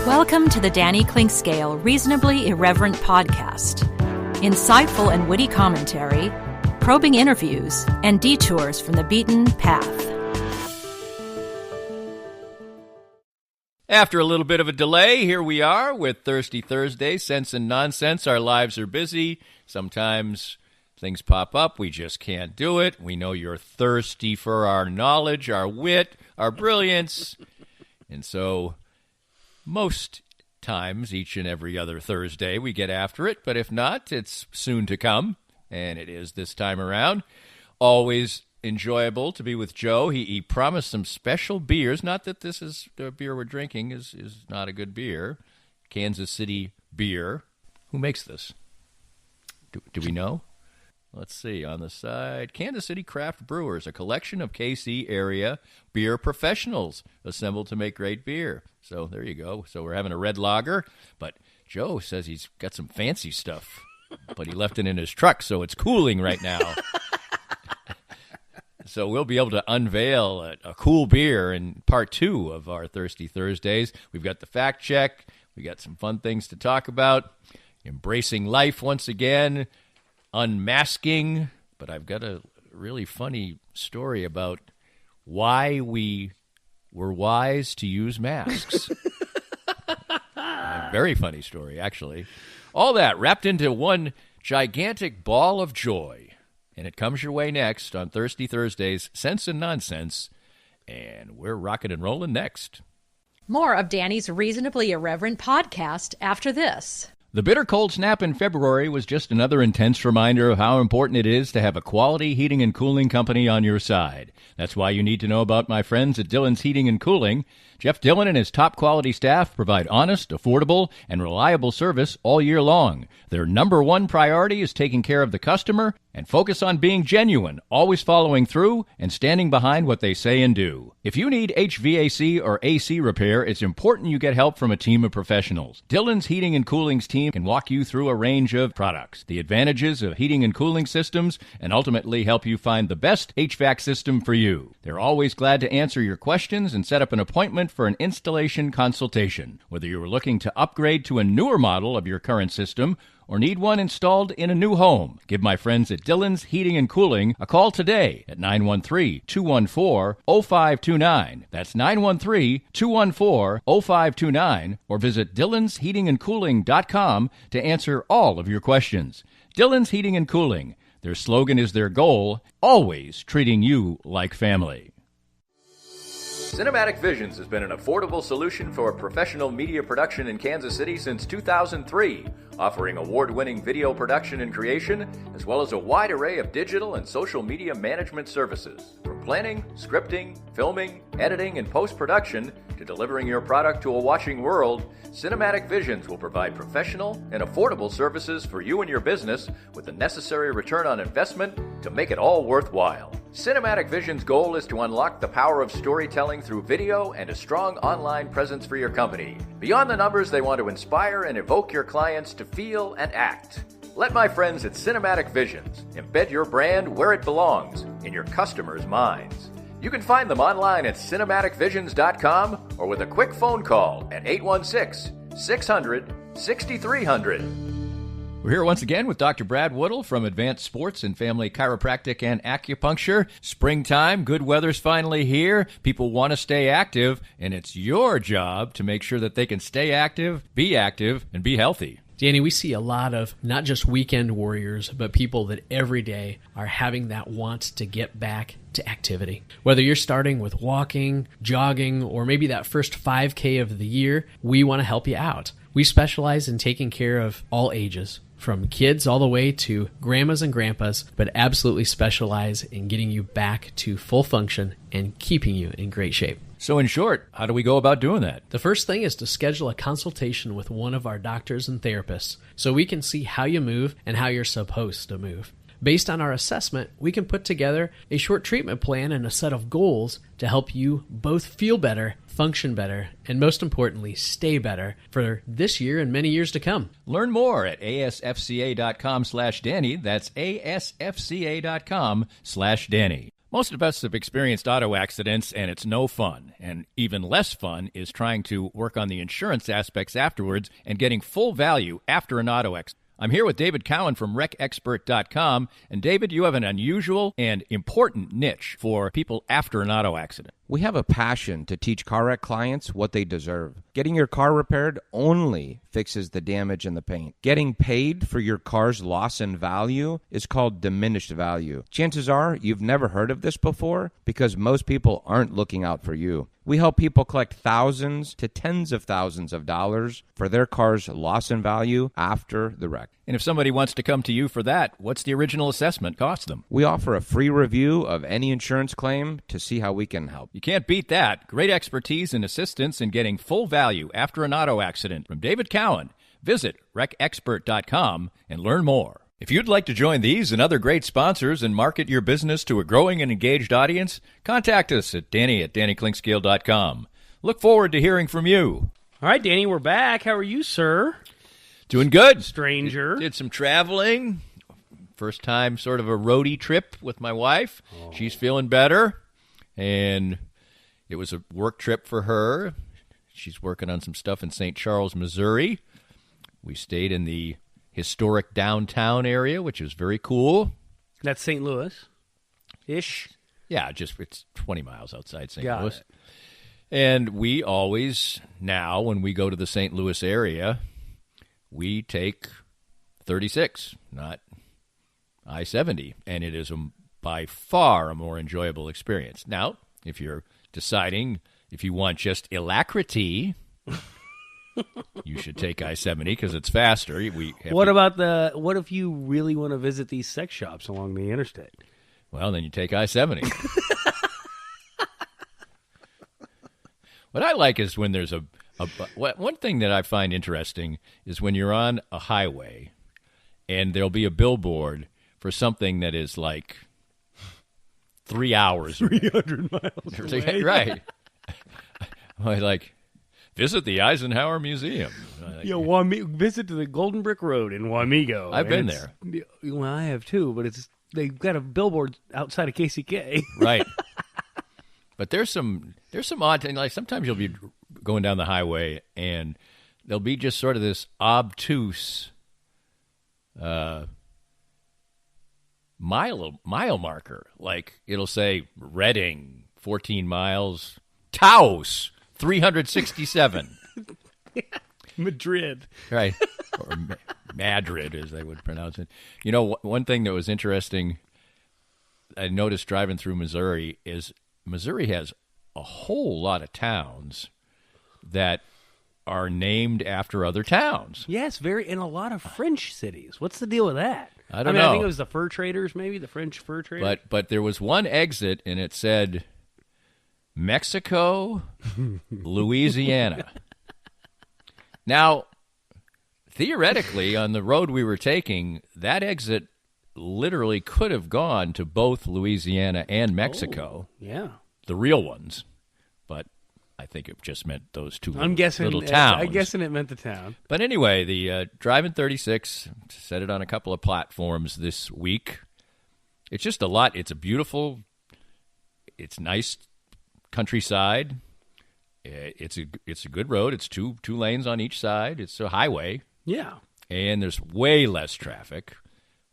Welcome to the Danny Clinkscale Reasonably Irreverent podcast. Insightful and witty commentary, probing interviews, and detours from the beaten path. After a little bit of a delay, here we are with Thirsty Thursday, Sense and Nonsense. Our lives are busy. Sometimes things pop up. We just can't do it. We know you're thirsty for our knowledge, our wit, our brilliance. And so most times, each and every other Thursday, we get after it. But if not, it's soon to come, and it is this time around. Always enjoyable to be with Joe. He promised some special beers. Not that this is the beer we're drinking is not a good beer. Kansas City beer. Who makes this? Do we know? Let's see. On the side, Kansas City Craft Brewers, a collection of KC area beer professionals assembled to make great beer. So there you go. So we're having a red lager, but Joe says he's got some fancy stuff, but he left it in his truck, so it's cooling right now. So we'll be able to unveil a cool beer in part 2 of our Thirsty Thursdays. We've got the fact check. We got some fun things to talk about. Embracing life once again. Unmasking. But I've got a really funny story about why we were wise to use masks. A very funny story, actually. All that wrapped into one gigantic ball of joy. And it comes your way next on Thirsty Thursdays, Sense and Nonsense. And we're rocking and rolling next. More of Danny's Reasonably Irreverent podcast after this. The bitter cold snap in February was just another intense reminder of how important it is to have a quality heating and cooling company on your side. That's why you need to know about my friends at Dillon's Heating and Cooling. Jeff Dillon and his top-quality staff provide honest, affordable, and reliable service all year long. Their number one priority is taking care of the customer and focus on being genuine, always following through and standing behind what they say and do. If you need HVAC or AC repair, it's important you get help from a team of professionals. Dillon's Heating and Cooling's team can walk you through a range of products, the advantages of heating and cooling systems, and ultimately help you find the best HVAC system for you. They're always glad to answer your questions and set up an appointment for an installation consultation. Whether you're looking to upgrade to a newer model of your current system or need one installed in a new home, give my friends at Dillon's Heating and Cooling a call today at 913-214-0529. That's 913-214-0529, or visit dillonsheatingandcooling.com to answer all of your questions. Dillon's Heating and Cooling. Their slogan is their goal, always treating you like family. Cinematic Visions has been an affordable solution for professional media production in Kansas City since 2003, offering award-winning video production and creation, as well as a wide array of digital and social media management services. From planning, scripting, filming, editing, and post-production, to delivering your product to a watching world, Cinematic Visions will provide professional and affordable services for you and your business with the necessary return on investment to make it all worthwhile. Cinematic Vision's goal is to unlock the power of storytelling through video and a strong online presence for your company. Beyond the numbers, they want to inspire and evoke your clients to feel and act. Let my friends at Cinematic Visions embed your brand where it belongs, in your customers' minds. You can find them online at cinematicvisions.com or with a quick phone call at 816-600-6300. We're here once again with Dr. Brad Woodall from Advanced Sports and Family Chiropractic and Acupuncture. Springtime, good weather's finally here. People want to stay active, and it's your job to make sure that they can stay active, and be healthy. Danny, we see a lot of not just weekend warriors, but people that every day are having that want to get back to activity. Whether you're starting with walking, jogging, or maybe that first 5K of the year, we want to help you out. We specialize in taking care of all ages, from kids all the way to grandmas and grandpas, but absolutely specialize in getting you back to full function and keeping you in great shape. So in short, how do we go about doing that? The first thing is to schedule a consultation with one of our doctors and therapists so we can see how you move and how you're supposed to move. Based on our assessment, we can put together a short treatment plan and a set of goals to help you both feel better, function better, and most importantly, stay better for this year and many years to come. Learn more at asfca.com/Danny. That's asfca.com/Danny. Most of us have experienced auto accidents, and it's no fun. And even less fun is trying to work on the insurance aspects afterwards and getting full value after an auto accident. I'm here with David Cowan from WreckExpert.com. And David, you have an unusual and important niche for people after an auto accident. We have a passion to teach car wreck clients what they deserve. Getting your car repaired only fixes the damage and the paint. Getting paid for your car's loss in value is called diminished value. Chances are you've never heard of this before because most people aren't looking out for you. We help people collect thousands to tens of thousands of dollars for their car's loss in value after the wreck. And if somebody wants to come to you for that, what's the original assessment cost them? We offer a free review of any insurance claim to see how we can help. You can't beat that. Great expertise and assistance in getting full value after an auto accident from David Cowan. Visit WreckExpert.com and learn more. If you'd like to join these and other great sponsors and market your business to a growing and engaged audience, contact us at Danny@DannyKlinkscale.com. Look forward to hearing from you. All right, Danny, we're back. How are you, sir? Doing good. Stranger. Did some traveling. First time sort of a roadie trip with my wife. Oh. She's feeling better. And it was a work trip for her. She's working on some stuff in St. Charles, Missouri. We stayed in the historic downtown area, which is very cool. That's St. Louis-ish? Yeah, it's 20 miles outside St. Got Louis. it. And we always, now, when we go to the St. Louis area, we take 36, not I-70. And it is by far a more enjoyable experience. Now, if you're deciding if you want just alacrity, you should take I-70 because it's faster. What if you really want to visit these sex shops along the interstate? Well, then you take I-70. What I like is when there's one thing that I find interesting is when you're on a highway and there'll be a billboard for something that is like 3 hours 300 miles away. Right. Like, visit the Eisenhower Museum. Visit to the Golden Brick Road in Wamego. I've been there. Well, I have too, but they've got a billboard outside of KCK. Right. But there's some odd thing. Like sometimes you'll be going down the highway and there'll be just sort of this obtuse mile marker. Like it'll say Reading 14 miles, Taos 367. Madrid. Right. Or Madrid, as they would pronounce it. You know, one thing that was interesting I noticed driving through Missouri is Missouri has a whole lot of towns that are named after other towns. Yes, and a lot of French cities. What's the deal with that? I don't know. I think it was the fur traders, maybe, the French fur traders. But there was one exit, and it said Mexico, Louisiana. Now, theoretically, on the road we were taking, that exit literally could have gone to both Louisiana and Mexico. Oh, yeah. The real ones. But I think it just meant those two little towns. I'm guessing it meant the town. But anyway, the Driving 36, set it on a couple of platforms this week. It's just a lot. It's nice countryside. It's a good road. It's two lanes on each side. It's a highway. Yeah. And there's way less traffic,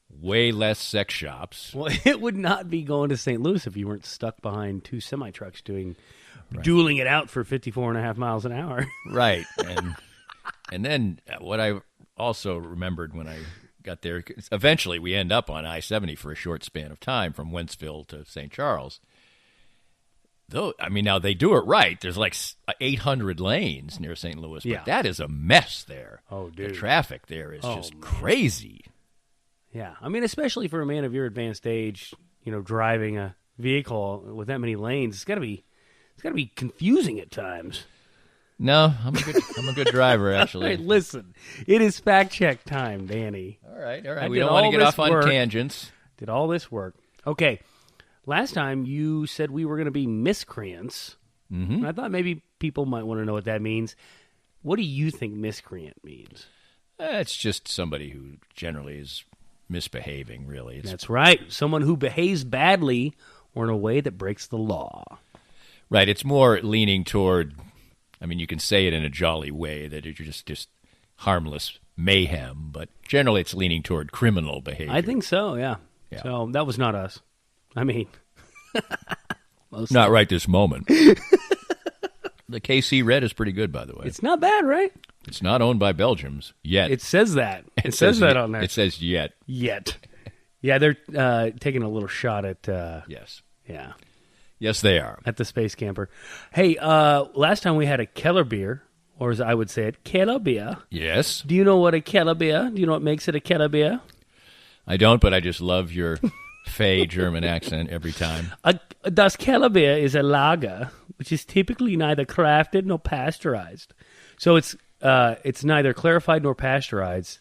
way less sex shops. Well, it would not be going to St. Louis if you weren't stuck behind two semi-trucks dueling it out for 54.5 miles an hour. Right. And then what I also remembered when I got there, eventually we end up on I-70 for a short span of time from Wentzville to St. Charles. Though, I mean, now they do it right. There's like 800 lanes near St. Louis, but that is a mess there. Oh, dude. The traffic there is just crazy. Yeah. I mean, especially for a man of your advanced age, driving a vehicle with that many lanes, it's got to be confusing at times. No, I'm a good driver, actually. All right, listen, it is fact check time, Danny. All right. We don't want to get off on tangents. Did all this work? Okay. Last time you said we were going to be miscreants. Mm-hmm. And I thought maybe people might want to know what that means. What do you think miscreant means? It's just somebody who generally is misbehaving, really. That's right. Someone who behaves badly or in a way that breaks the law. Right. It's more leaning toward, I mean, you can say it in a jolly way that you're just harmless mayhem, but generally it's leaning toward criminal behavior. I think so, yeah. So that was not us. I mean, not right this moment. The KC Red is pretty good, by the way. It's not bad, right? It's not owned by Belgians yet. It says that. It says that on there. It says yet. Yet. Yeah, they're taking a little shot at... yes. Yeah. Yes, they are. At the Space Camper. Hey, last time we had a Keller beer, or as I would say it, Keller beer. Yes. Do you know what a Keller beer? Do you know what makes it a Keller beer? I don't, but I just love your fey German accent every time. Das Keller beer is a lager, which is typically neither crafted nor pasteurized. So it's neither clarified nor pasteurized.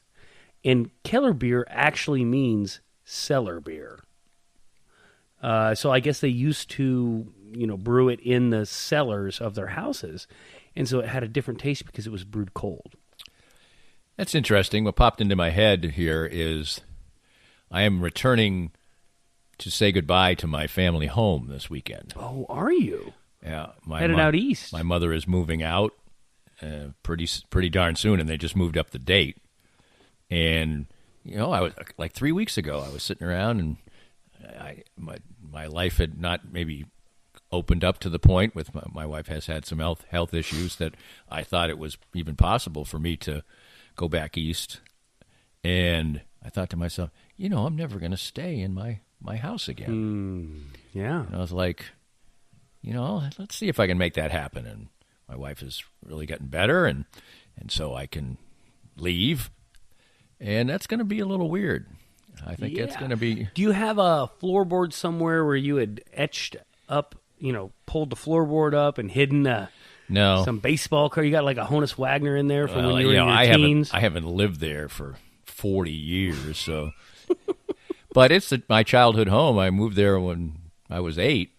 And Keller beer actually means cellar beer. So I guess they used to, brew it in the cellars of their houses. And so it had a different taste because it was brewed cold. That's interesting. What popped into my head here is I am returning to say goodbye to my family home this weekend. Oh, are you? Yeah. Headed out east. My mother is moving out pretty darn soon, and they just moved up the date. And, I was like 3 weeks ago, I was sitting around, and my life had not maybe opened up to the point with my wife has had some health issues that I thought it was even possible for me to go back east. And I thought to myself, I'm never going to stay in my house again. Yeah. And I was like, let's see if I can make that happen. And my wife is really getting better, and so I can leave. And that's going to be a little weird. I think it's going to be... Do you have a floorboard somewhere where you had etched up, pulled the floorboard up and hidden some baseball card? You got like a Honus Wagner in there from when you were in your teens? I haven't lived there for 40 years, so... But it's my childhood home. I moved there when I was 8.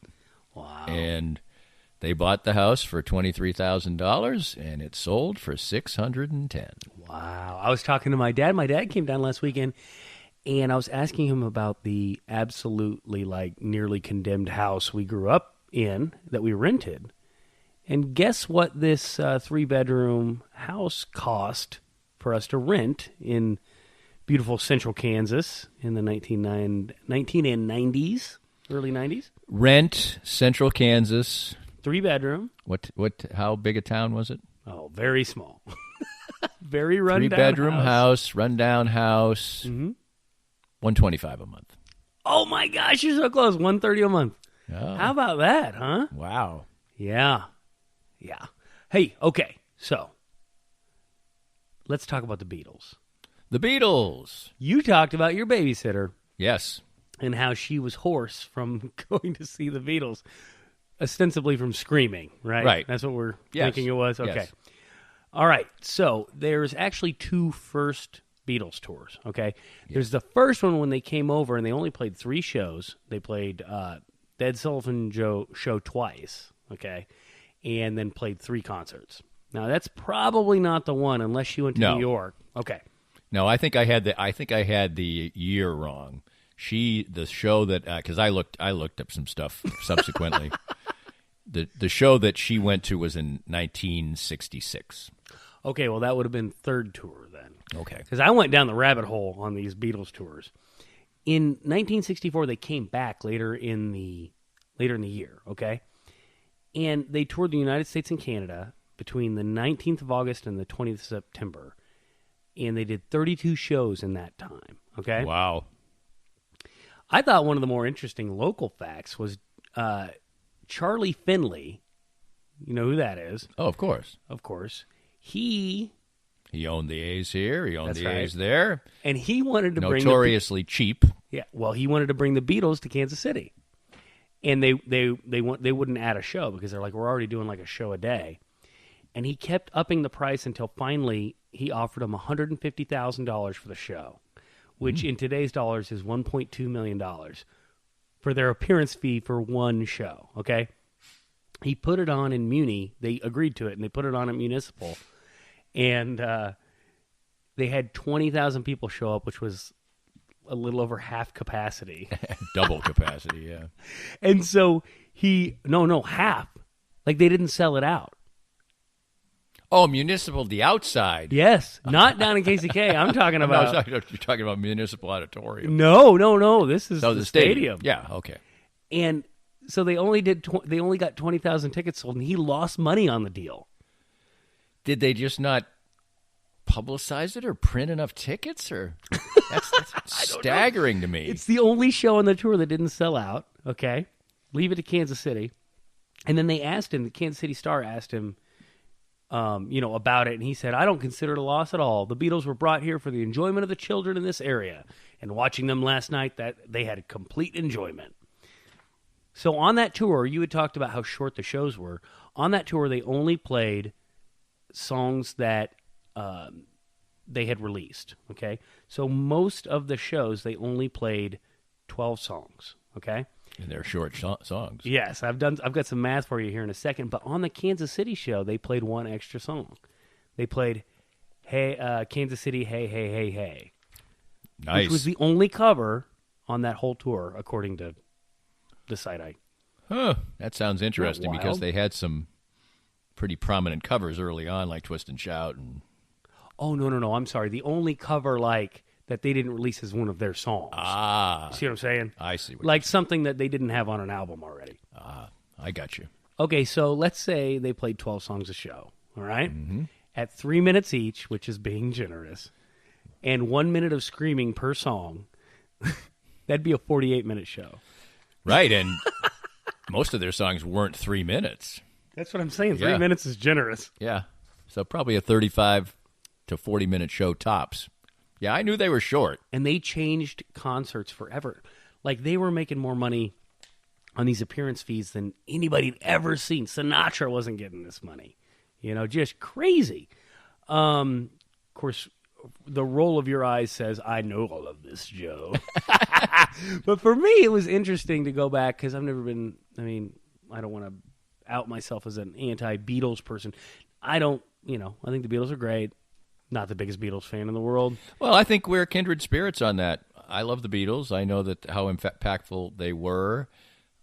Wow. And they bought the house for $23,000, and it sold for $610,000. Wow. I was talking to my dad. My dad came down last weekend, and I was asking him about the absolutely, nearly condemned house we grew up in that we rented. And guess what this 3-bedroom house cost for us to rent in beautiful central Kansas in the 1990s, early 90s. Rent, central Kansas. 3-bedroom. What? How big a town was it? Oh, very small. Very rundown 3-bedroom house, rundown house. Mm-hmm. $125 a month. Oh my gosh, you're so close. $130 a month. Oh. How about that, huh? Wow. Yeah. Hey, okay, so let's talk about the Beatles. The Beatles. You talked about your babysitter. Yes. And how she was hoarse from going to see the Beatles, ostensibly from screaming, right? Right. That's what we're thinking it was? Okay. Yes. All right. So there's actually 2 first Beatles tours, okay? Yes. There's the first one when they came over, and they only played 3 shows. They played Ed Sullivan show twice, okay? And then played 3 concerts. Now, that's probably not the one unless you went to New York. Okay. No, I think I had the year wrong. The show that because I looked up some stuff subsequently. the show that she went to was in 1966. Okay, well that would have been 3rd tour then. Okay, because I went down the rabbit hole on these Beatles tours. In 1964, they came back later in the year. Okay, and they toured the United States and Canada between the 19th of August and the 20th of September. And they did 32 shows in that time, okay? Wow. I thought one of the more interesting local facts was Charlie Finley. You know who that is? Oh, of course. Of course. He owned the A's here. He owned the right. A's there. And he wanted to notoriously cheap. Yeah, well, he wanted to bring the Beatles to Kansas City. And they wouldn't add a show because they're like, we're already doing like a show a day. And he kept upping the price until finally he offered them $150,000 for the show, which in today's dollars is $1.2 million for their appearance fee for one show, okay? He put it on in Muni. They agreed to it, and they put it on at Municipal. And they had 20,000 people show up, which was a little over half capacity. Double capacity, yeah. And so half. Like they didn't sell it out. Oh, Municipal, the outside. Yes, not down in KCK. I'm talking about. You're talking about Municipal Auditorium. No. This is So the stadium. Yeah, okay. And so they only got 20,000 tickets sold, and he lost money on the deal. Did they just not publicize it or print enough tickets? Or that's staggering to me. It's the only show on the tour that didn't sell out. Okay, leave it to Kansas City, and then they asked him. The Kansas City Star asked him, about it, and he said, "I don't consider it a loss at all. The Beatles were brought here for the enjoyment of the children in this area, and watching them last night, that they had complete enjoyment." So on that tour, you had talked about how short the shows were. On that tour, they only played songs that they had released. Okay, so most of the shows they only played 12 songs. Okay. And they're short songs. Yes, I've got some math for you here in a second. But on the Kansas City show, they played one extra song. They played "Hey Kansas City, Hey Hey Hey Hey," Nice. which was the only cover on that whole tour, according to the site. That sounds interesting Wild. because they had some pretty prominent covers early on, like "Twist and Shout." And Oh no! I'm sorry. The only cover that they didn't release as one of their songs. See what I'm saying? I see. Like something that they didn't have on an album already. I got you. Okay, so let's say they played 12 songs a show, all right? At 3 minutes each, which is being generous, and 1 minute of screaming per song, that'd be a 48-minute show. Right, and most of their songs weren't 3 minutes. That's what I'm saying. 3 Yeah. minutes is generous. Yeah, so probably a 35 to 40-minute show tops. Yeah, I knew they were short. And they changed concerts forever. Like, they were making more money on these appearance fees than anybody had ever seen. Sinatra wasn't getting this money. Just crazy. Of course, the roll of your eyes says, "I know all of this, Joe." But for me, it was interesting to go back because I've never been, I don't want to out myself as an anti-Beatles person. I think the Beatles are great. Not the biggest Beatles fan in the world. Well, I think we're kindred spirits on that. I love the Beatles. I know that how impactful they were.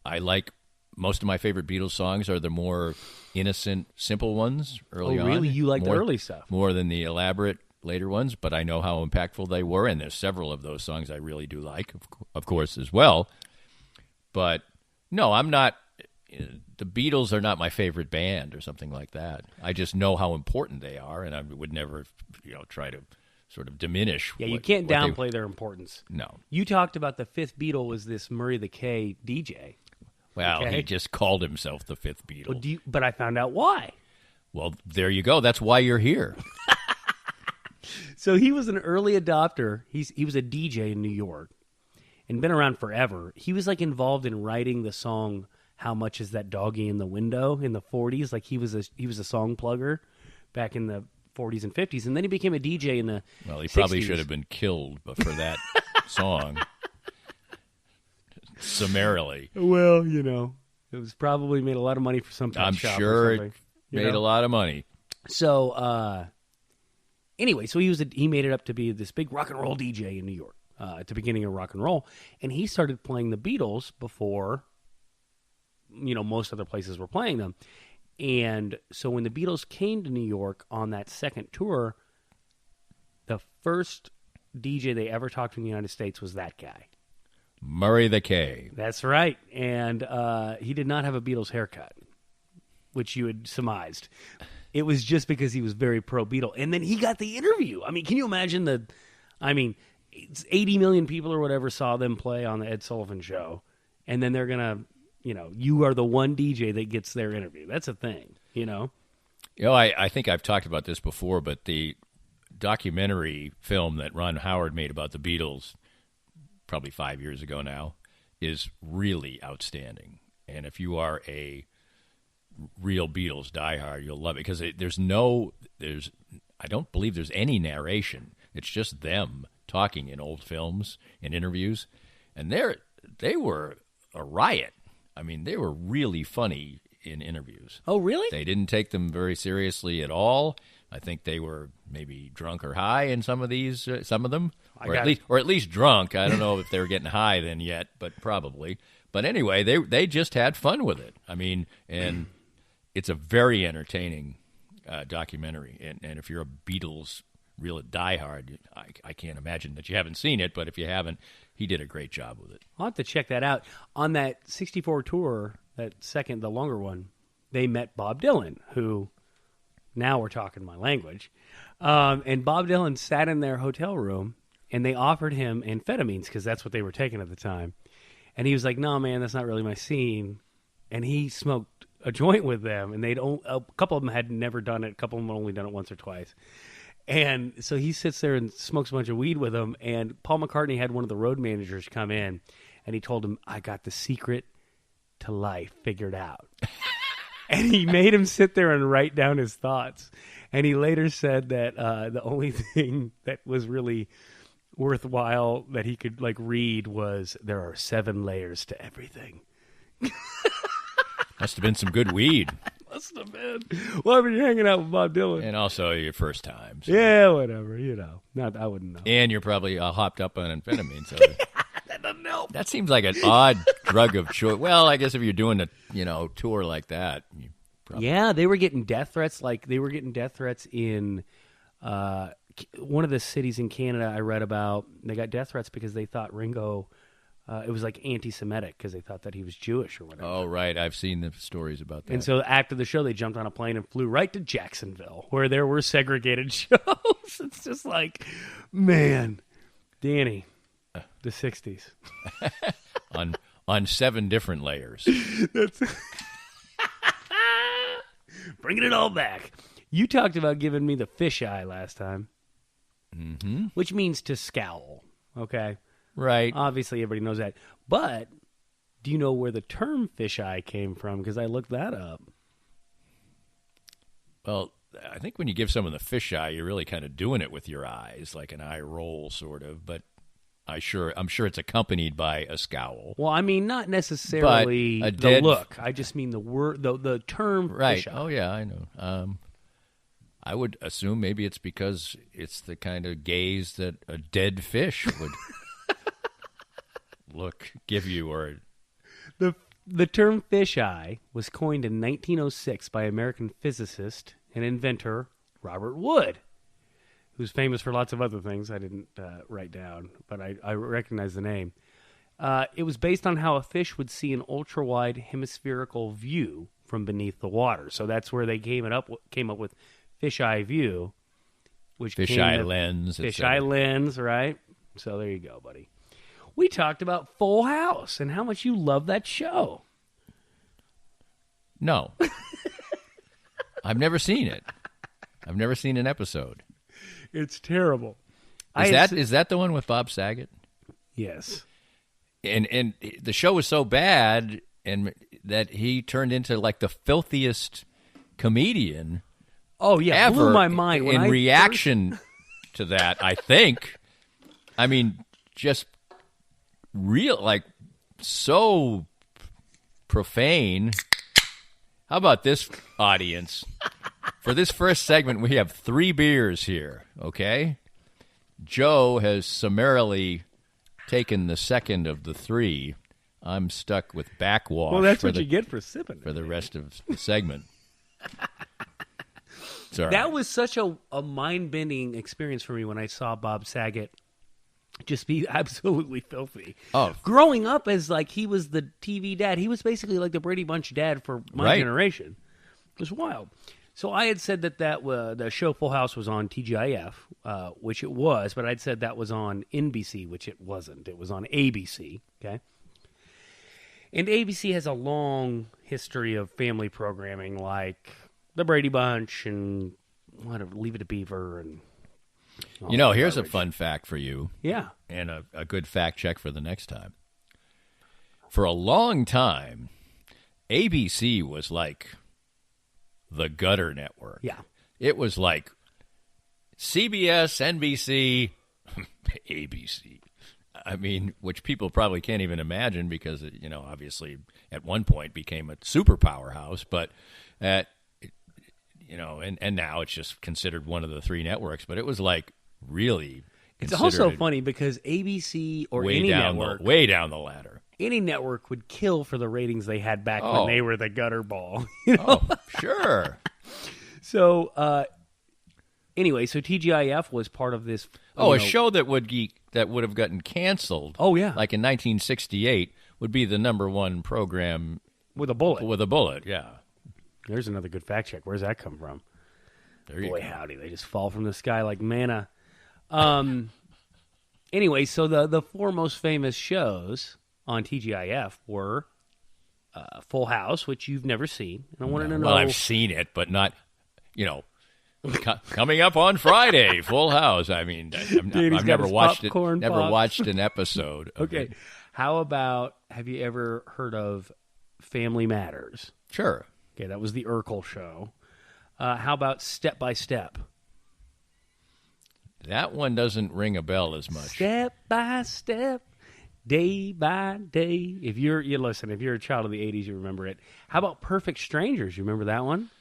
I like most of my favorite Beatles songs are the more innocent, simple ones early on. Oh, really? You like the early stuff? More than the elaborate later ones, but I know how impactful they were, and there's several of those songs I really do like, of course, as well. But, no, I'm not... The Beatles are not my favorite band or something like that. I just know how important they are, and I would never, try to sort of diminish. Yeah, you can't downplay their importance. No. You talked about the fifth Beatle was this Murray the K DJ. Well, Okay. he just called himself the fifth Beatle. Well, but I found out why. Well, there you go. That's why you're here. So he was an early adopter. He was a DJ in New York and been around forever. He was involved in writing the song "How Much Is That Doggy in the Window" in the 40s. Like he was a song plugger back in the 40s and 50s, and then he became a DJ in the Well, he 60s. probably should have been killed for that song. Summarily. Well, it was probably made a lot of money for some pet I'm shop sure or it something, made a lot of money. So, anyway, so he made it up to be this big rock and roll DJ in New York at the beginning of rock and roll, and he started playing the Beatles before, most other places were playing them. And so when the Beatles came to New York on that second tour, the first DJ they ever talked to in the United States was that guy. Murray the K. That's right. And he did not have a Beatles haircut, which you had surmised. It was just because he was very pro-Beatle. And then he got the interview. I mean, can you imagine it's 80 million people or whatever saw them play on the Ed Sullivan Show. And then they're going to, you are the one DJ that gets their interview. That's a thing, I think I've talked about this before, but the documentary film that Ron Howard made about the Beatles probably 5 years ago now is really outstanding. And if you are a real Beatles diehard, you'll love it because I don't believe there's any narration. It's just them talking in old films and interviews, and they were a riot. I mean, they were really funny in interviews. Oh, really? They didn't take them very seriously at all. I think they were maybe drunk or high in some of these, some of them, or at least drunk. I don't know if they were getting high then yet, but probably. But anyway, they just had fun with it. I mean, and it's a very entertaining documentary. And if you're a Beatles real diehard, I can't imagine that you haven't seen it. But if you haven't, he did a great job with it. I'll have to check that out. On that 64 tour, the longer one, they met Bob Dylan, who now we're talking my language. And Bob Dylan sat in their hotel room, and they offered him amphetamines because that's what they were taking at the time. And he was like, "No, man, that's not really my scene." And he smoked a joint with them, and a couple of them had never done it. A couple of them had only done it once or twice. And so he sits there and smokes a bunch of weed with them. And Paul McCartney had one of the road managers come in, and he told him, "I got the secret to life figured out." And he made him sit there and write down his thoughts. And he later said that the only thing that was really worthwhile that he could read was, "There are 7 layers to everything." Must have been some good weed. Must have been. Well, when you're hanging out with Bob Dylan. And also your first time. So. Yeah, whatever, I wouldn't know. And you're probably hopped up on amphetamine. So That doesn't help. that seems like an odd drug of choice. Well, I guess if you're doing a tour like that. Yeah, they were getting death threats. They were getting death threats in one of the cities in Canada I read about. They got death threats because they thought Ringo, it was anti-Semitic because they thought that he was Jewish or whatever. Oh, right. I've seen the stories about that. And so after the show, they jumped on a plane and flew right to Jacksonville, where there were segregated shows. It's just man, Danny, the 60s. on 7 different layers. Bringing it all back. You talked about giving me the fisheye last time, which means to scowl, okay? Right. Obviously, everybody knows that. But do you know where the term fisheye came from? Because I looked that up. Well, I think when you give someone the fisheye, you're really kind of doing it with your eyes, like an eye roll sort of, but I'm sure it's accompanied by a scowl. Well, I mean, not necessarily the look. I just mean the word, the term right. fisheye. Oh, yeah, I know. I would assume maybe it's because it's the kind of gaze that a dead fish would give you. Or The term fisheye was coined in 1906 by American physicist and inventor Robert Wood, who's famous for lots of other things I didn't write down, but I recognize the name. It was based on how a fish would see an ultra-wide hemispherical view from beneath the water. So that's where they came up with fisheye view, which fisheye lens. Fisheye lens, right? So there you go, buddy. We talked about Full House and how much you love that show. No. I've never seen it. I've never seen an episode. It's terrible. Is that the one with Bob Saget? Yes. And the show was so bad and that he turned into the filthiest comedian. Oh yeah, ever blew my mind in reaction to that. I think. I mean, just real so profane. How about this, audience? For this first segment, we have 3 beers here, okay? Joe has summarily taken the second of the 3. I'm stuck with backwash. Well, that's what you get for sipping. For the rest of the segment. Sorry. That was such a mind-bending experience for me when I saw Bob Saget just be absolutely filthy. Oh. Growing up as he was the TV dad, he was basically the Brady Bunch dad for my generation. It was wild. So I had said that the show Full House was on TGIF, which it was, but I'd said that was on NBC, which it wasn't. It was on ABC, okay? And ABC has a long history of family programming like The Brady Bunch and Leave It to Beaver and here's a fun fact for you. Yeah. And a good fact check for the next time. For a long time, ABC was the gutter network. Yeah. It was CBS, NBC, ABC. I mean, which people probably can't even imagine because it, obviously at one point became a super powerhouse, but and now it's just considered one of the three networks, but it was like really It's also funny because ABC or any network, way down the ladder. Any network would kill for the ratings they had back when they were the gutter ball. Oh, sure. So anyway, so TGIF was part of this. A show that would have gotten canceled. Oh yeah, like in 1968 would be the number one program with a bullet. With a bullet, yeah. There's another good fact check. Where's that come from? There you Boy, go. howdy, they just fall from the sky like manna. Anyway, so the four most famous shows on TGIF were Full House, which you've never seen. And I wanted to know. Well, I've seen it, but not, coming up on Friday, Full House. I mean, I've never watched it. Never watched an episode. Okay. How about, have you ever heard of Family Matters? Sure. Okay, that was the Urkel show. How about Step by Step? That one doesn't ring a bell as much. Step by step, day by day. If you're a child of the 80s, you remember it. How about Perfect Strangers? You remember that one?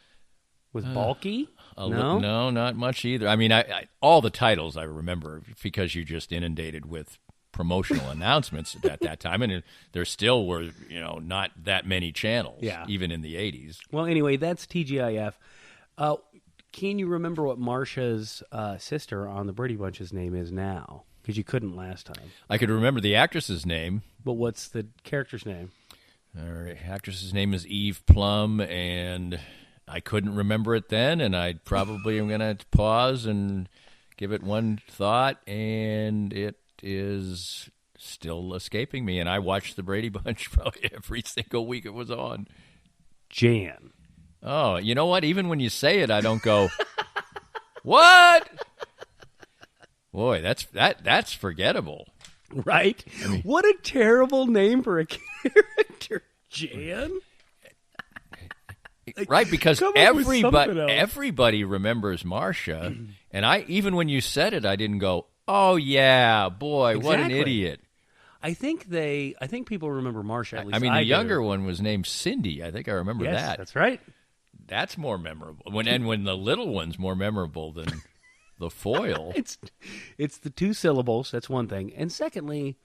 With Balky? No, not much either. I mean, I all the titles I remember because you just inundated with promotional announcements at that time, and there still were, not that many channels, even in the 80s. Well, anyway, that's TGIF. Can you remember what Marsha's sister on the Brady Bunch's name is now? Because you couldn't last time. I could remember the actress's name. But what's the character's name? Her actress's name is Eve Plum, and I couldn't remember it then, and I probably am going to pause and give it one thought, and it is still escaping me. And I watched the Brady Bunch probably every single week it was on. Jan. Oh, you know what? Even when you say it, I don't go, what? Boy, that's forgettable. Right? I mean, what a terrible name for a character, Jan. Right, because everybody remembers Marcia, and even when you said it, I didn't go, oh yeah, boy, exactly. What an idiot. I think people remember Marcia. At least the younger one was named Cindy. I think I remember that. Yes, that's right. That's more memorable. When the little one's more memorable than the foil. It's the two syllables. That's one thing. And secondly,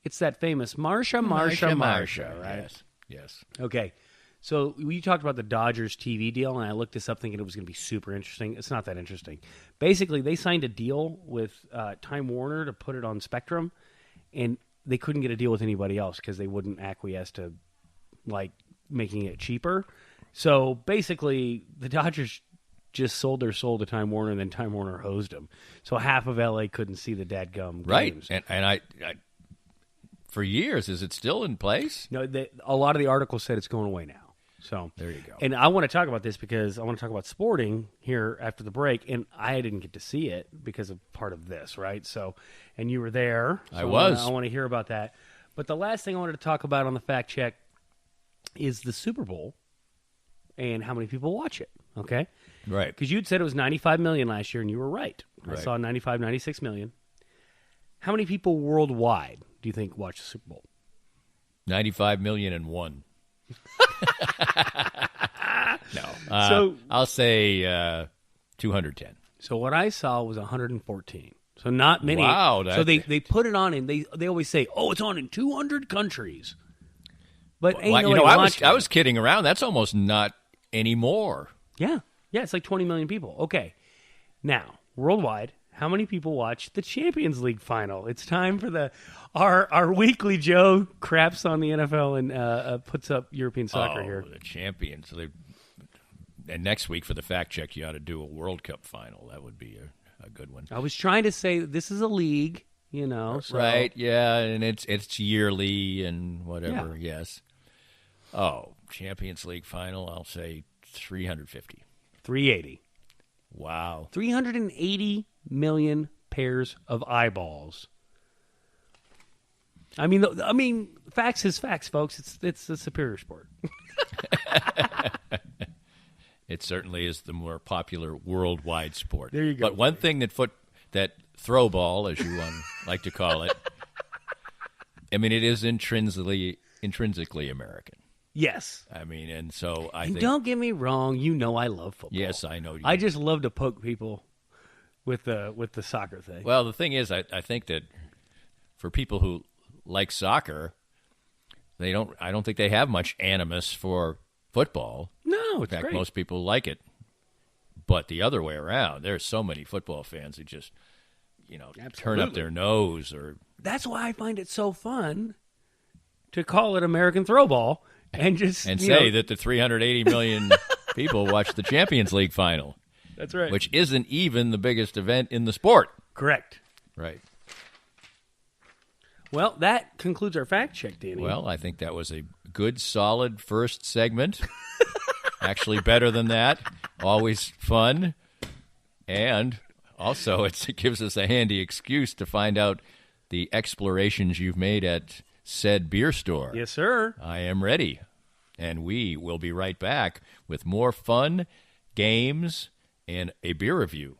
it's that famous Marcia, right? Yes. Okay. So we talked about the Dodgers TV deal, and I looked this up thinking it was going to be super interesting. It's not that interesting. Basically, they signed a deal with Time Warner to put it on Spectrum, and they couldn't get a deal with anybody else because they wouldn't acquiesce to making it cheaper. So basically, the Dodgers just sold their soul to Time Warner, and then Time Warner hosed them. So half of LA couldn't see the dadgum games. Right, and I for years, is it still in place? No, a lot of the articles said it's going away now. So there you go. And I want to talk about this because I want to talk about sporting here after the break, and I didn't get to see it because of part of this, right? So, and you were there. So I was. I want to hear about that. But the last thing I wanted to talk about on the fact check is the Super Bowl and how many people watch it, okay? Right. Because you'd said it was 95 million last year, and you were right. Right. I saw 95, 96 million. How many people worldwide do you think watch the Super Bowl? 95,000,001. No. So I'll say 210. So what I saw was 114. So not many. Wow. So they put it on, and they always say, oh, it's on in 200 countries. But I was kidding around. That's almost not anymore. Yeah. Yeah, it's like 20 million people. Okay. Now, worldwide, how many people watch the Champions League final? It's time for our weekly Joe craps on the NFL and puts up European soccer here. The champions. And next week for the fact check, you ought to do a World Cup final. That would be a good one. I was trying to say this is a league, So. Right, yeah, and it's yearly and whatever, Yeah. Yes. Oh, Champions League final, I'll say 350. 380. Wow. 380 million pairs of eyeballs. I mean, facts is facts, folks. It's a superior sport. It certainly is the more popular worldwide sport. There you go. But one thing that throw ball, as you like to call it, I mean, it is intrinsically American. Yes. I mean, and so I And think... don't get me wrong, you know I love football. Yes, I know you. I just love to poke people with the soccer thing. Well, the thing is, I think that for people who like soccer, I don't think they have much animus for football. No, it's In fact, great. most people like it. But the other way around, there's so many football fans who just, turn up their nose or... That's why I find it so fun to call it American Throwball and just say that the 380 million people watched the Champions League final. That's right. Which isn't even the biggest event in the sport. Correct. Right. Well, that concludes our fact check, Danny. Well, I think that was a good, solid first segment. Actually, better than that. Always fun. And also, it gives us a handy excuse to find out the explorations you've made at said beer store. Yes, sir. I am ready. And we will be right back with more fun, games, and a beer review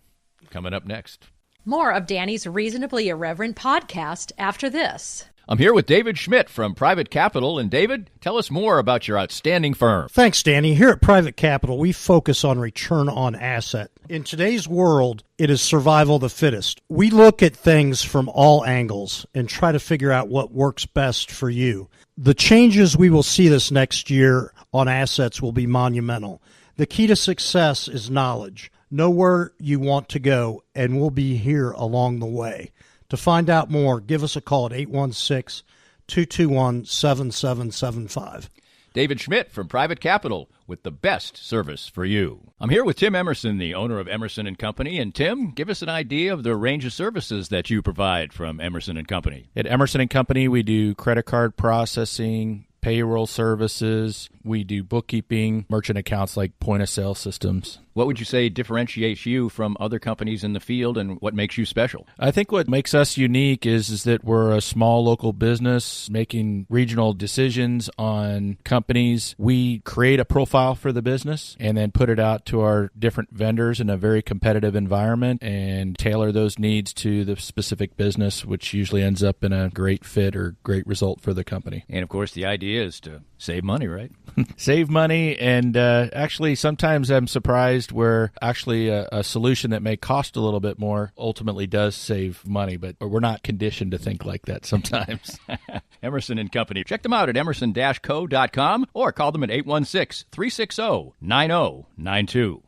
coming up next. More of Danny's Reasonably Irreverent podcast after this. I'm here with David Schmidt from Private Capital. And David, tell us more about your outstanding firm. Thanks, Danny. Here at Private Capital, we focus on return on asset. In today's world, it is survival of the fittest. We look at things from all angles and try to figure out what works best for you. The changes we will see this next year on assets will be monumental. The key to success is knowledge. Know where you want to go, and we'll be here along the way. To find out more, give us a call at 816-221-7775. David Schmidt from Private Capital with the best service for you. I'm here with Tim Emerson, the owner of Emerson & Company. And Tim, give us an idea of the range of services that you provide from Emerson & Company. At Emerson & Company, we do credit card processing, payroll services. We do bookkeeping, merchant accounts like point-of-sale systems. What would you say differentiates you from other companies in the field, and what makes you special? I think what makes us unique is that we're a small local business making regional decisions on companies. We create a profile for the business and then put it out to our different vendors in a very competitive environment and tailor those needs to the specific business, which usually ends up in a great fit or great result for the company. And, of course, the idea is to save money, right? Save money, and actually sometimes I'm surprised where actually a solution that may cost a little bit more ultimately does save money, but we're not conditioned to think like that sometimes. Emerson & Company. Check them out at emerson-co.com or call them at 816-360-9092.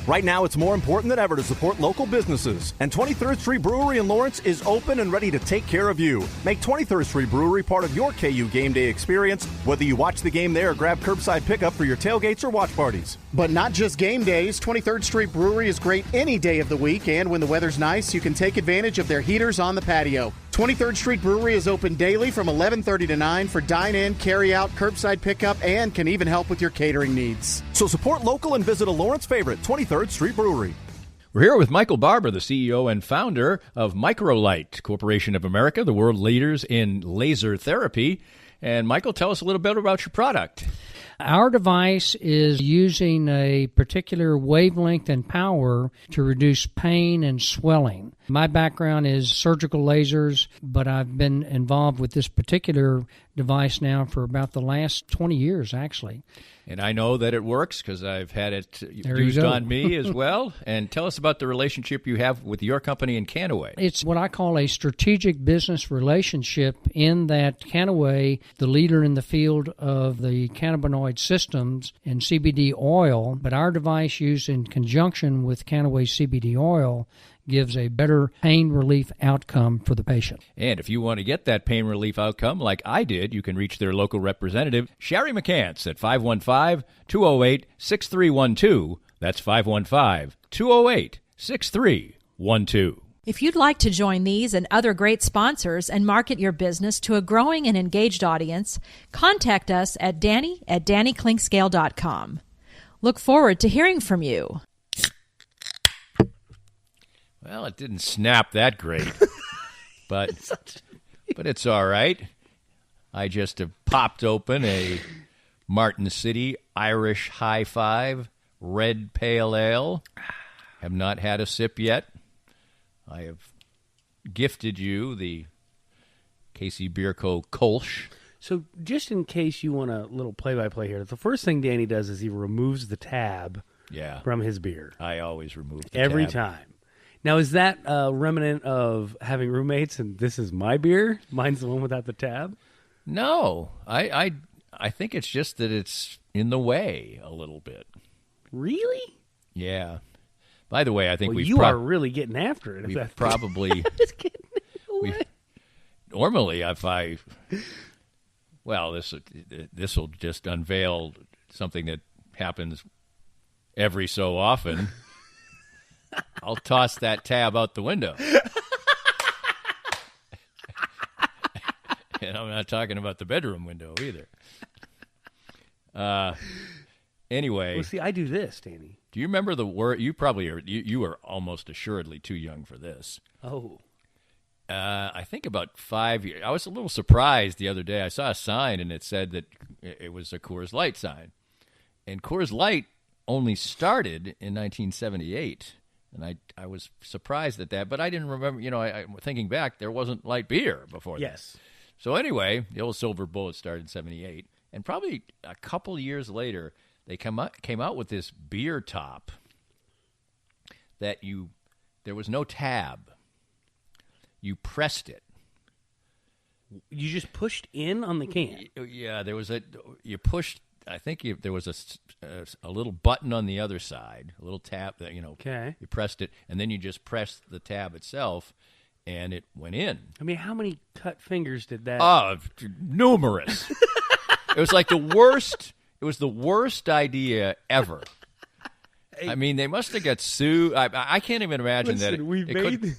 Right now, it's more important than ever to support local businesses. And 23rd Street Brewery in Lawrence is open and ready to take care of you. Make 23rd Street Brewery part of your KU game day experience, whether you watch the game there or grab curbside pickup for your tailgates or watch parties. But not just game days. 23rd Street Brewery is great any day of the week, and when the weather's nice, you can take advantage of their heaters on the patio. 23rd Street Brewery is open daily from 11:30 to 9 for dine-in, carry-out, curbside pickup, and can even help with your catering needs. So support local and visit a Lawrence favorite, 23rd Street Brewery. We're here with Michael Barber, the CEO and founder of Microlight Corporation of America, the world leaders in laser therapy. And Michael, tell us a little bit about your product. Our device is using a particular wavelength and power to reduce pain and swelling. My background is surgical lasers, but I've been involved with this particular device now for about the last 20 years, actually. And I know that it works because I've had it There used you go. on me as well. And tell us about the relationship you have with your company and Canaway. It's what I call a strategic business relationship in that Canaway, the leader in the field of the cannabinoid systems and CBD oil, but our device used in conjunction with Canaway CBD oil gives a better pain relief outcome for the patient. And if you want to get that pain relief outcome like I did, you can reach their local representative, Sherry McCants, at 515-208-6312. That's 515-208-6312. If you'd like to join these and other great sponsors and market your business to a growing and engaged audience, contact us at danny@dannyclinkscale.com. Look forward to hearing from you. Well, it didn't snap that great, but it's all right. I just have popped open a Martin City Irish High Five Red Pale Ale. Have not had a sip yet. I have gifted you the Casey Beer Co. Kolsch. So just in case you want a little play-by-play here, the first thing Danny does is he removes the tab from his beer. I always remove the every tab. time. Now, is that remnant of having roommates and this is my beer? Mine's the one without the tab? No. I think it's just that it's in the way a little bit. Really? Yeah. By the way, I think you are really getting after it. We've probably... Normally, if I... Well, this will just unveil something that happens every so often. I'll toss that tab out the window. And I'm not talking about the bedroom window either. Anyway. Well, see, I do this, Danny. Do you remember the word? You probably are. You are almost assuredly too young for this. Oh. I think about 5 years. I was a little surprised the other day. I saw a sign, and it said that it was a Coors Light sign. And Coors Light only started in 1978. And I was surprised at that, but I didn't remember. Thinking back, there wasn't light beer before that. Yes. So anyway, the old Silver Bullet started in 78. And probably a couple years later, they came out with this beer top that there was no tab. You pressed it. You just pushed in on the can? Yeah, you pushed, I think there was a little button on the other side, a little tab that, okay. You pressed it, and then you just pressed the tab itself, and it went in. I mean, how many cut fingers did that? Oh, numerous. It was like the worst. It was the worst idea ever. I mean, they must have got sued. I can't even imagine that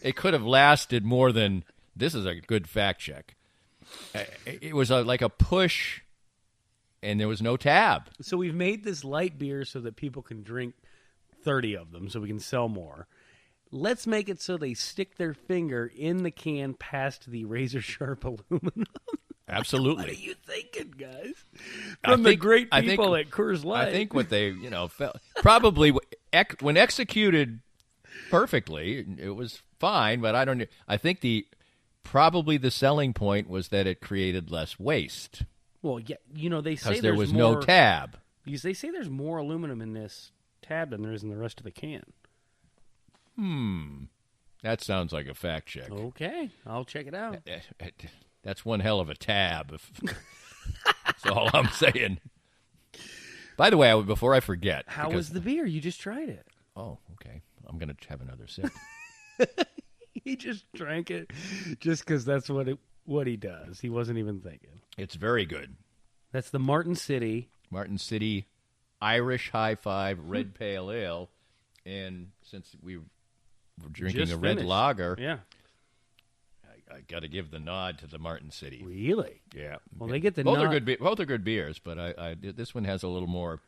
it could have lasted more than. This is a good fact check. It was like a push, and there was no tab. So we've made this light beer so that people can drink 30 of them, so we can sell more. Let's make it so they stick their finger in the can past the razor sharp aluminum. Absolutely. What are you thinking, guys? From the great people at Coors Light. I think what they, felt probably when executed perfectly, it was fine. But I think probably the selling point was that it created less waste. Well, yeah, they say because there was no tab. Because they say there's more aluminum in this tab than there is in the rest of the can. That sounds like a fact check. Okay, I'll check it out. That's one hell of a tab. That's all I'm saying. By the way, before I forget. How was the beer? You just tried it. Oh, okay. I'm going to have another sip. He just drank it just because that's what he does. He wasn't even thinking. It's very good. That's the Martin City Irish High Five Red Pale Ale. And since we were drinking a red lager, yeah, I got to give the nod to the Martin City. Really? Yeah. Well, they get the both nod. are good. Both are good beers, but this one has a little more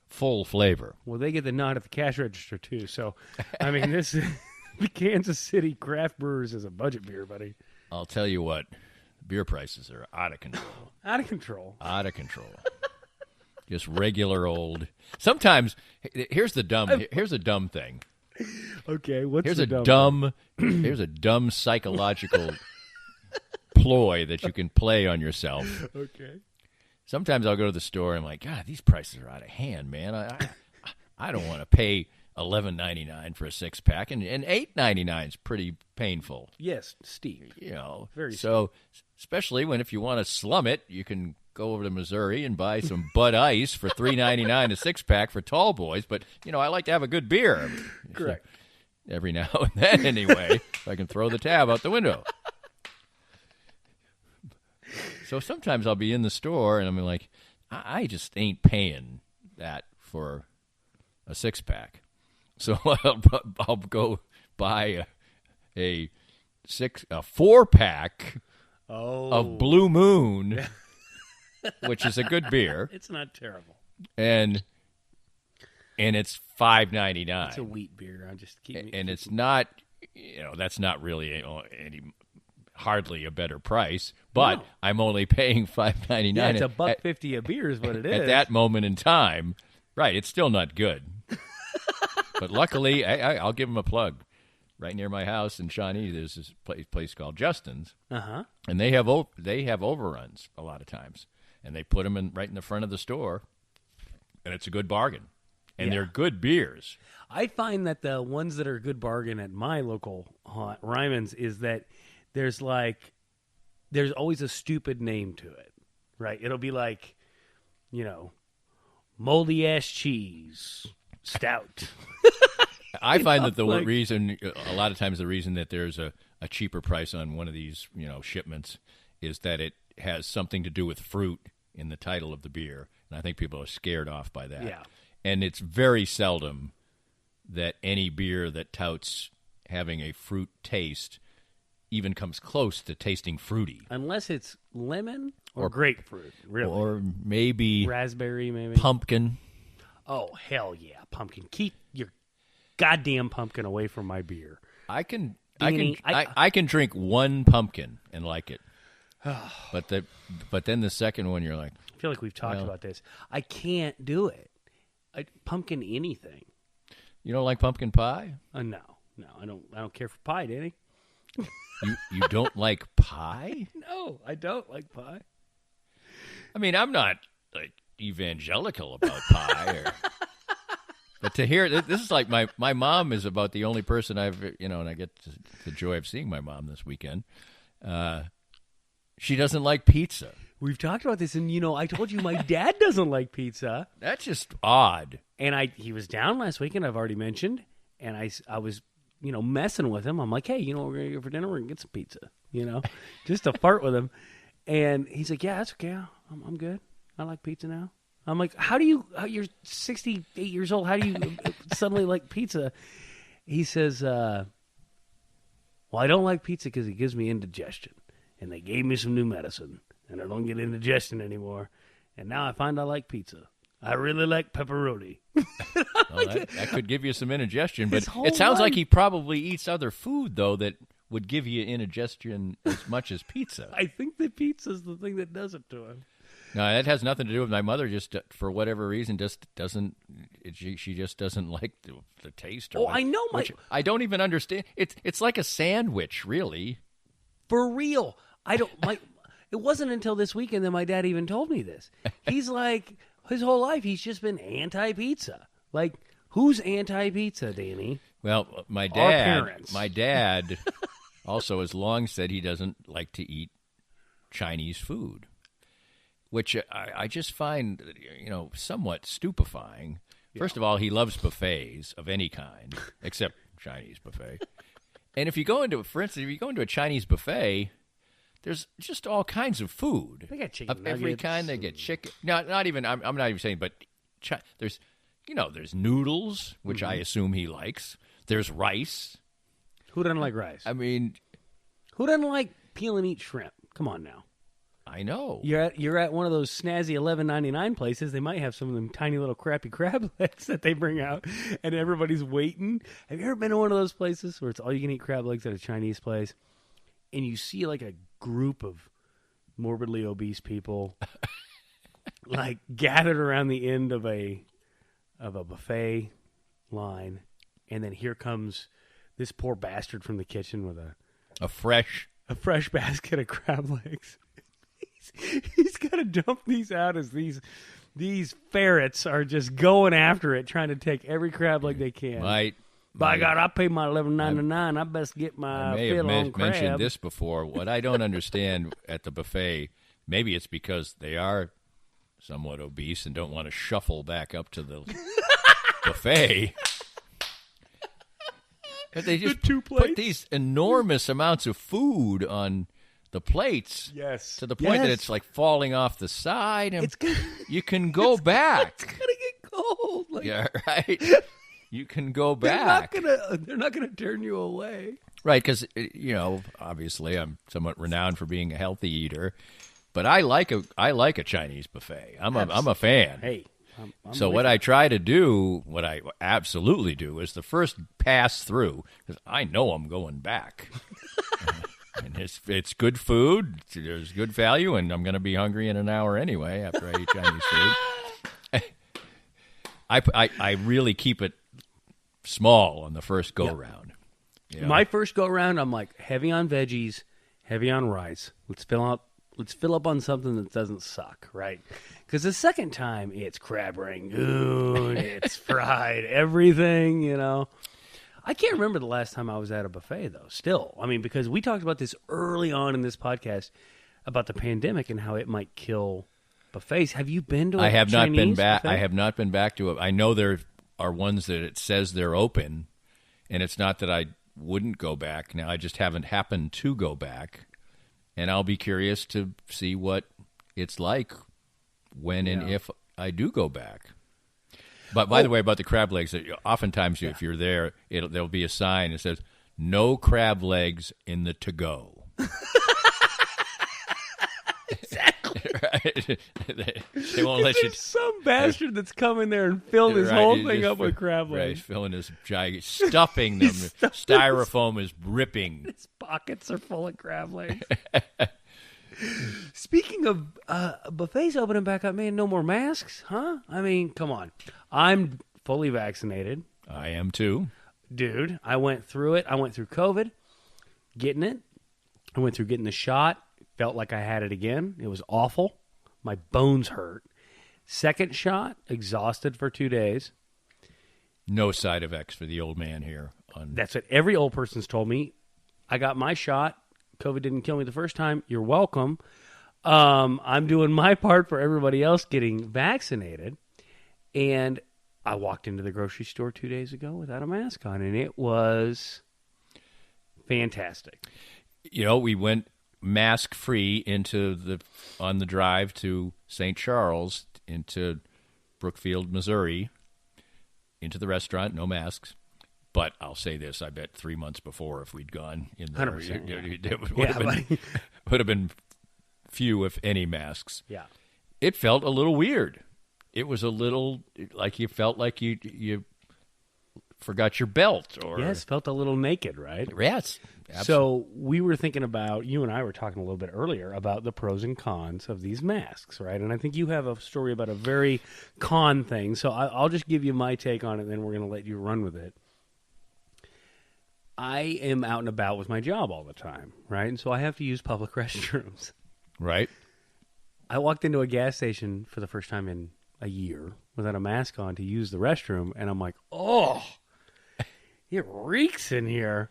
full flavor. Well, they get the nod at the cash register too. So, I mean, this the Kansas City Craft Brewers is a budget beer, buddy. I'll tell you what, beer prices are out of control. Out of control. Out of control. Just regular old. Sometimes here's a dumb thing. Okay, what's here's the a dumb? Here's a dumb psychological ploy that you can play on yourself. Okay. Sometimes I'll go to the store and I'm like, God, these prices are out of hand, man. I don't want to pay $11.99 for a 6-pack, and $8.99 is pretty painful. Yes, steep. Very so steep. Especially if you want to slum it, you can go over to Missouri and buy some Bud Ice for $3.99 a 6-pack for tall boys. But I like to have a good beer. Correct. Every now and then, anyway, if I can throw the tab out the window. So sometimes I'll be in the store and I'm like, I just ain't paying that for a 6-pack. So I'll go buy a 4-pack of Blue Moon, which is a good beer. It's not terrible. And it's $5.99. It's a wheat beer. It's not, that's not really hardly a better price, but no. I'm only paying $5.99. Yeah, it's $1.50 a beer is what it is. At that moment in time, right, it's still not good. But luckily, I'll give them a plug. right near my house in Shawnee, there's this place called Justin's, Uh-huh. and they have overruns a lot of times, and they put them right in the front of the store, and it's a good bargain, and they're good beers. I find that the ones that are a good bargain at my local Ryman's is that there's always a stupid name to it, right? It'll be like, moldy ass cheese stout. I find that the reason, a lot of times the reason that there's a cheaper price on one of these, shipments is that it has something to do with fruit in the title of the beer. And I think people are scared off by that. Yeah. And it's very seldom that any beer that touts having a fruit taste even comes close to tasting fruity. Unless it's lemon or grapefruit, really. Or maybe raspberry, maybe. Pumpkin. Oh, hell yeah, pumpkin. Keep your goddamn pumpkin away from my beer. I can Danny, drink one pumpkin and like it. But then the second one you're like, I feel like we've talked about this. I can't do it. Pumpkin anything. You don't like pumpkin pie? No, I don't care for pie, Danny. You don't like pie? No, I don't like pie. I mean, I'm not like evangelical about pie, but to hear this is like my mom is about the only person I've and I get the joy of seeing my mom this weekend. She doesn't like pizza. We've talked about this, and I told you my dad doesn't like pizza. That's just odd. And he was down last weekend. I've already mentioned, and I was messing with him. I'm like, hey, we're gonna go for dinner. We're gonna get some pizza. Just to flirt with him. And he's like, yeah, that's okay. I'm good. I like pizza now. I'm like, you're 68 years old. How do you suddenly like pizza? He says, well, I don't like pizza because it gives me indigestion. And they gave me some new medicine. And I don't get indigestion anymore. And now I find I like pizza. I really like pepperoni. That could give you some indigestion. But it sounds life. like he probably eats other food, though, that would give you indigestion as much as pizza. I think that pizza's the thing that does it to him. No, that has nothing to do with my mother. Just for whatever reason, just doesn't. She just doesn't like the taste. I know. I don't even understand. It's like a sandwich, really. For real, I don't. It wasn't until this weekend that my dad even told me this. He's like, his whole life he's just been anti-pizza. Like, who's anti-pizza, Danny? Well, my Our parents. My dad also has long said he doesn't like to eat Chinese food, which I just find, somewhat stupefying. Yeah. First of all, he loves buffets of any kind, except Chinese buffet. And if you go into a Chinese buffet, there's just all kinds of food. They got chicken of every kind. They get chicken. No, not even. I'm not even saying. But there's, there's noodles, which I assume he likes. There's rice. Who doesn't like rice? I mean, who doesn't like peel and eat shrimp? Come on now. I know. You're at one of those snazzy $11.99 places. They might have some of them tiny little crappy crab legs that they bring out, and everybody's waiting. Have you ever been to one of those places where it's all you can eat crab legs at a Chinese place, and you see like a group of morbidly obese people like gathered around the end of a buffet line, and then here comes this poor bastard from the kitchen with a fresh basket of crab legs. He's got to dump these out as these ferrets are just going after it, trying to take every crab leg they can. By God, I paid my $11.99. I best get my fill on crab. I may have mentioned this before. What I don't understand at the buffet, maybe it's because they are somewhat obese and don't want to shuffle back up to the buffet. But they just put these enormous amounts of food on the plates, yes, to the point that it's like falling off the side, and you can go back. It's gonna get cold. Yeah, right. You can go back. They're not gonna turn you away, right? Because obviously, I'm somewhat renowned for being a healthy eater, but I like a Chinese buffet. I'm a fan. Hey. So what I try to do, what I absolutely do, is the first pass through, because I know I'm going back. And it's good food, there's good value, and I'm going to be hungry in an hour anyway after I eat Chinese food. I really keep it small on the first go-around. Yeah. My first go around, I'm like heavy on veggies, heavy on rice. Let's fill up on something that doesn't suck, right? Because the second time, it's crab rangoon, it's fried everything, you know. I can't remember the last time I was at a buffet, though, still. I mean, because we talked about this early on in this podcast about the pandemic and how it might kill buffets. Have you been to a I have not been Chinese back. buffet? I have not been back to it. I know there are ones that it says they're open, and it's not that I wouldn't go back. Now, I just haven't happened to go back, and I'll be curious to see what it's like when and if I do go back. But by the way, about the crab legs, oftentimes if you're there, there'll be a sign that says, no crab legs in the to-go. Exactly. Right? They won't let you. There's some bastard that's come in there and filled his Right, whole he's thing just up with crab Right, legs. he's filling his giant, stuffing them. Styrofoam is ripping. His pockets are full of crab legs. Speaking of buffets opening back up, man, no more masks, huh? I mean, come on. I'm fully vaccinated. I am too. Dude, I went through it. I went through COVID, getting it. I went through getting the shot. Felt like I had it again. It was awful. My bones hurt. Second shot, exhausted for 2 days. No side effects for the old man here. That's what every old person's told me. I got my shot. COVID didn't kill me the first time. You're welcome. I'm doing my part for everybody else getting vaccinated. And I walked into the grocery store 2 days ago without a mask on, and it was fantastic. You know, we went mask-free on the drive to St. Charles, into Brookfield, Missouri, into the restaurant, no masks. But I'll say this, I bet 3 months before, if we'd gone in there, 100%, it would have been few, if any, masks. Yeah. It felt a little weird. It was a little like you felt like you forgot your belt. Or Yes, felt a little naked, right? Yes. Absolutely. So we were thinking about, you and I were talking a little bit earlier about the pros and cons of these masks, right? And I think you have a story about a very con thing. So I'll just give you my take on it, and then we're going to let you run with it. I am out and about with my job all the time, right? And so I have to use public restrooms. Right. I walked into a gas station for the first time in a year without a mask on to use the restroom, and I'm like, oh, it reeks in here.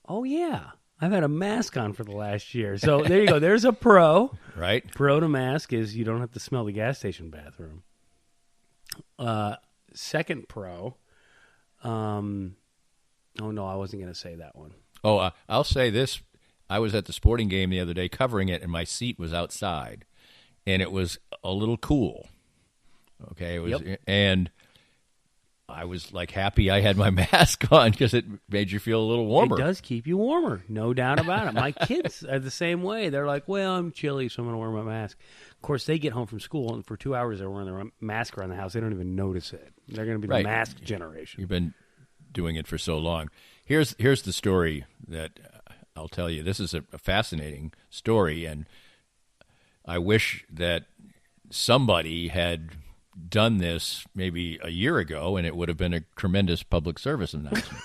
Oh, yeah. I've had a mask on for the last year. So there you go. There's a pro. Right. Pro to mask is you don't have to smell the gas station bathroom. Second pro, oh, no, I wasn't going to say that one. Oh, I'll say this. I was at the sporting game the other day covering it, and my seat was outside, and it was a little cool. Okay, it was, and I was like happy I had my mask on because it made you feel a little warmer. It does keep you warmer, no doubt about it. My kids are the same way. They're like, well, I'm chilly, so I'm going to wear my mask. Of course, they get home from school, and for 2 hours they're wearing their mask around the house. They don't even notice it. They're going to be the mask generation. You've been doing it for so long. Here's the story that I'll tell you. This is a fascinating story, and I wish that somebody had done this maybe a year ago, and it would have been a tremendous public service announcement.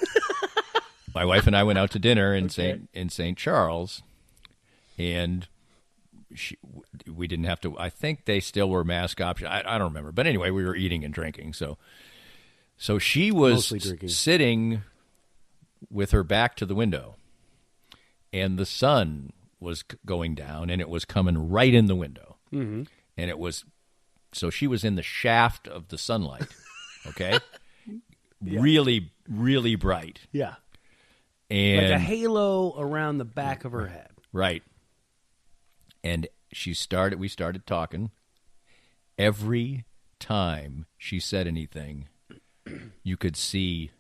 My wife and I went out to dinner in St. Charles, and we didn't have to. I think they still were mask option. I don't remember, but anyway, we were eating and drinking. So she was sitting with her back to the window, and the sun was going down, and it was coming right in the window, and it was. So she was in the shaft of the sunlight, okay? Really, really bright. Yeah. And like a halo around the back of her head. Right. And we started talking. Every time she said anything, you could see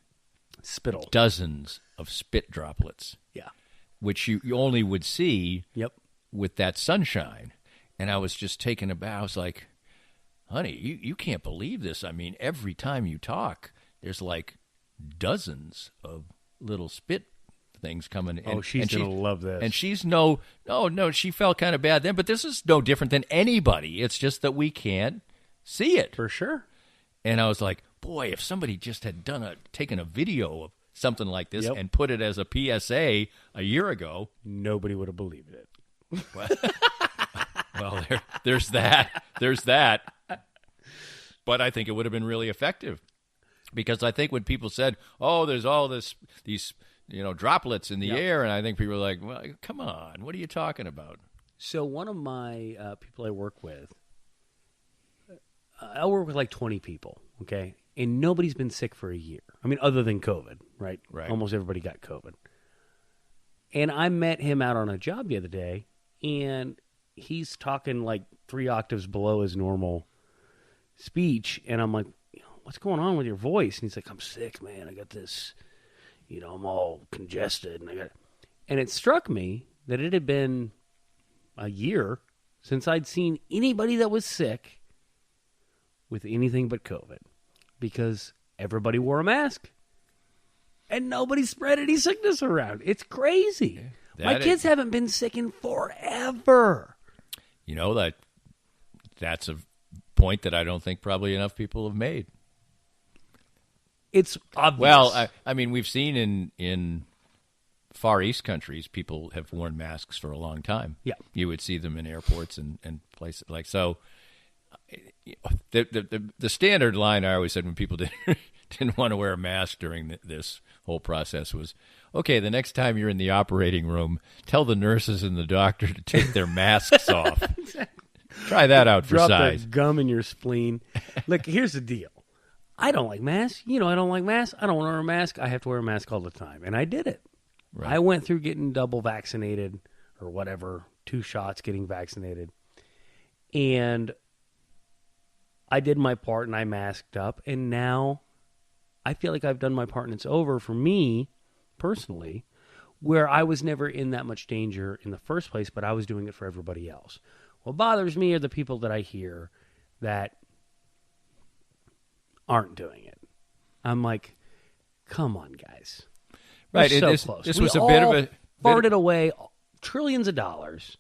spittle, dozens of spit droplets. Yeah. Which you only would see with that sunshine. And I was just taken aback. I was like, honey, you can't believe this. I mean, every time you talk, there's like dozens of little spit things coming in. Oh, she's going to love this. And she's no, she felt kind of bad then, but this is no different than anybody. It's just that we can't see it. For sure. And I was like, boy, if somebody just had taken a video of something like this and put it as a PSA a year ago, nobody would have believed it. Well, there's that. There's that. But I think it would have been really effective, because I think when people said, "Oh, there's all these droplets in the air," and I think people were like, "Well, come on, what are you talking about?" So one of my people I work with, I work with like 20 people, okay, and nobody's been sick for a year. I mean, other than COVID, right? Right. Almost everybody got COVID. And I met him out on a job the other day, and he's talking like 3 octaves below his normal speech, and I'm like, what's going on with your voice? And he's like, I'm sick, man. I got this, I'm all congested, and it struck me that it had been a year since I'd seen anybody that was sick with anything but COVID, because everybody wore a mask and nobody spread any sickness around. It's crazy. My kids haven't been sick in forever. That's a point that I don't think probably enough people have made. It's obvious. Well, I mean, we've seen in Far East countries, people have worn masks for a long time. Yeah. You would see them in airports and places like so. The standard line I always said when people didn't want to wear a mask during this whole process was, okay, the next time you're in the operating room, tell the nurses and the doctor to take their masks off. Exactly. Try that out for Drop size. that gum in your spleen. Look, here's the deal. I don't like masks. I don't like masks. I don't want to wear a mask. I have to wear a mask all the time. And I did it. Right. I went through getting double vaccinated or whatever, 2 shots getting vaccinated. And I did my part and I masked up. And now I feel like I've done my part and it's over for me personally, where I was never in that much danger in the first place, but I was doing it for everybody else. What bothers me are the people that I hear that aren't doing it. I'm like, come on, guys. Right. We're so close. This we was a all bit of a farted away trillions of dollars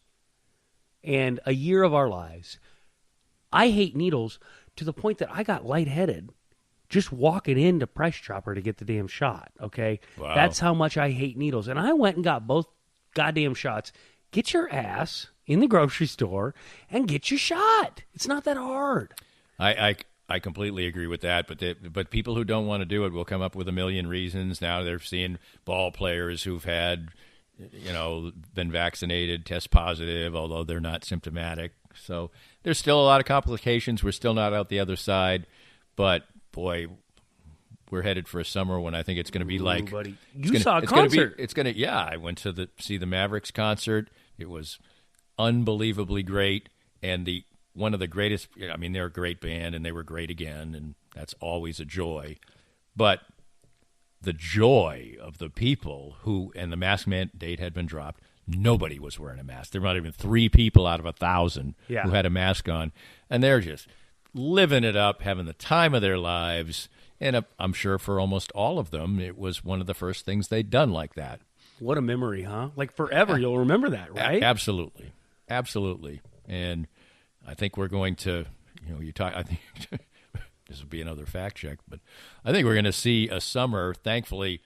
and a year of our lives. I hate needles to the point that I got lightheaded just walking into Price Chopper to get the damn shot, okay? Wow. That's how much I hate needles. And I went and got both goddamn shots. Get your ass in the grocery store and get your shot. It's not that hard. I completely agree with that, but people who don't want to do it will come up with a million reasons. Now they're seeing ball players who've had, been vaccinated, test positive, although they're not symptomatic. So there's still a lot of complications. We're still not out the other side, but boy, we're headed for a summer when I think it's going to be like. Buddy. You saw a concert. I went to see the Mavericks concert. It was unbelievably great, and one of the greatest. I mean, they're a great band, and they were great again, and that's always a joy. But the joy of the people and the mask mandate had been dropped. Nobody was wearing a mask. There might have been 3 people out of 1,000 who had a mask on, and they're just living it up, having the time of their lives. And I'm sure for almost all of them, it was one of the first things they'd done like that. What a memory, huh? Like forever, you'll remember that, right? Absolutely. Absolutely. And I think we're going to, I think this will be another fact check, but I think we're going to see a summer. Thankfully,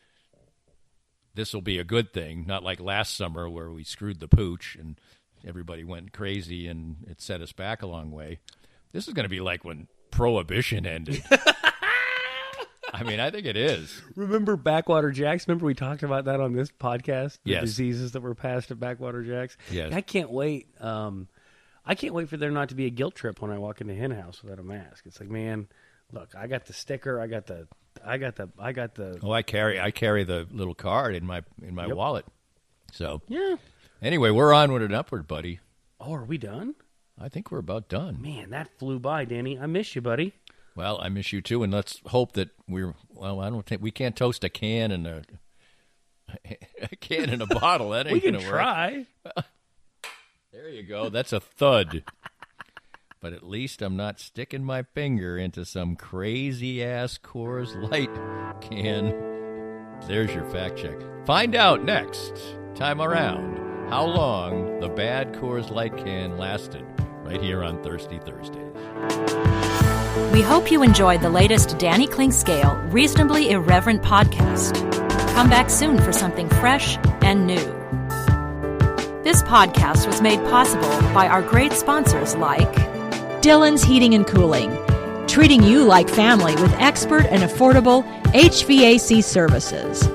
this will be a good thing, not like last summer where we screwed the pooch and everybody went crazy and it set us back a long way. This is going to be like when Prohibition ended. I mean, I think it is. Remember Backwater Jacks? Remember we talked about that on this podcast? The Yes. diseases that were passed at Backwater Jacks? Yes. I can't wait. I can't wait for there not to be a guilt trip when I walk into Hen House without a mask. It's like, man, look, I got the sticker. I got the. Oh, I carry the little card in my wallet. So Yeah. anyway, we're onward and upward, buddy. Oh, are we done? I think we're about done. Man, that flew by, Danny. I miss you, buddy. Well, I miss you too, and let's hope that I don't think we can't toast a can and a bottle. That ain't We can gonna work. try. There you go. That's a thud. But at least I'm not sticking my finger into some crazy-ass Coors Light can. There's your fact check. Find out next time around how long the bad Coors Light can lasted right here on Thirsty Thursdays. We hope you enjoyed the latest Danny Klink Scale Reasonably Irreverent podcast. come back soon for something fresh and new. This podcast was made possible by our great sponsors like Dillon's Heating and Cooling, treating you like family with expert and affordable HVAC services.